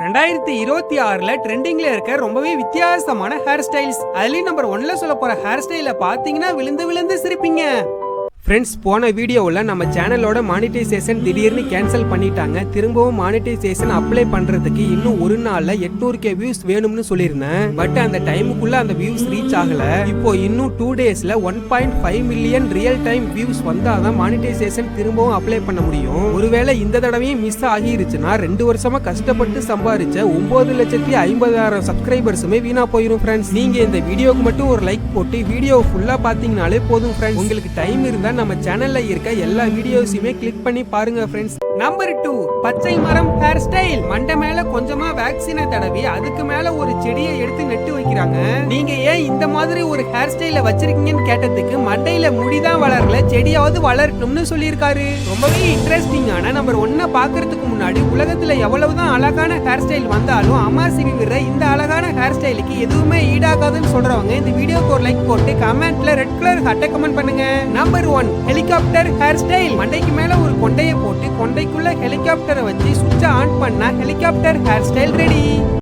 2026ல ட்ரெண்டிங்ல இருக்க ரொம்பவே வித்தியாசமான ஹேர் ஸ்டைல்ஸ். அதுலயும் நம்பர் 1ல சொல்ல போற ஹேர் ஸ்டைல பாத்தீங்கன்னா விழுந்து விழுந்து சிரிப்பீங்க. ஃப்ரெண்ட்ஸ், போன வீடியோவில் நம்ம சேனலோட மானிட்டைசேஷன் திடீர்னு கேன்சல் பண்ணிட்டாங்க. திரும்பவும் மானிட்டைசேஷன் அப்ளை பண்றதுக்கு இன்னும் ஒரு நாள்ல 800K வியூஸ் வேணும்னு சொல்லியிருந்தேன். பட் அந்த டைமுக்குள்ள அந்த வியூஸ் ரீச் ஆகல. இப்போ இன்னும் 2 டேஸ்ல 1.5 மில்லியன் ரியல் டைம் வியூஸ் வந்தாதான் மானிட்டைசேஷன் திரும்பவும் அப்ளை பண்ண முடியும். ஒருவேளை இந்த தடவையும் மிஸ் ஆகிருச்சுன்னா 2 வருஷமா கஷ்டப்பட்டு சம்பாதிச்ச 9,50,000 சப்ஸ்கிரைபர்ஸுமே வீணா போயிரும். ஃப்ரெண்ட்ஸ், நீங்க இந்த வீடியோக்கு மட்டும் ஒரு லைக் போட்டு வீடியோ ஃபுல்லா பாத்தீங்கனாலே போதும். ஃப்ரெண்ட்ஸ், உங்களுக்கு டைம் இருந்தா நம்ம சேனல்ல இருக்க எல்லா வீடியோஸையுமே கிளிக் பண்ணி பாருங்க. ஃப்ரெண்ட்ஸ், நம்பர் 2 பச்சை மரம் ஹேர் ஸ்டைல். மண்டை மேல கொஞ்சமா வேக்சினை தடவி அதுக்கு மேல ஒரு செடியை எடுத்து நட்டு வைக்கிறாங்க. நீங்க ஏன் இந்த மாதிரி ஒரு ஹேர் ஸ்டைல வச்சிருக்கீங்கன்னு கேட்டதுக்கு மண்டையில முடிதான் வளரல, செடியாவது வளரட்டும்னு சொல்லியிருக்காரு. ரொம்பவே இன்ட்ரெஸ்டிங்கான நம்பர் 1 பாக்குறதுக்கு முன்னாடி உலகத்துல எவ்வளவுதான் அழகான ஹேர் ஸ்டைல் வந்தாலும் அம்மா சிவி விடுற இந்த அழகான ஹேர் ஸ்டைலுக்கு எதுவுமே ஈடாகாதுன்னு சொல்றவங்க இந்த வீடியோக்கு ஒரு லைக் போட்டு கமெண்ட்ல ரெட் கலர் ஹார்ட்டை கமெண்ட் பண்ணுங்க. Number 1 helicopter hair style. மண்டைக்கு மேல ஒரு கொண்டையை போட்டு கொண்டைக்குள்ள ஹெலிகாப்டரை வச்சு சுவிட்சை ஆன் பண்ணா ஹெலிகாப்டர் ஹேர் ஸ்டைல் ரெடி.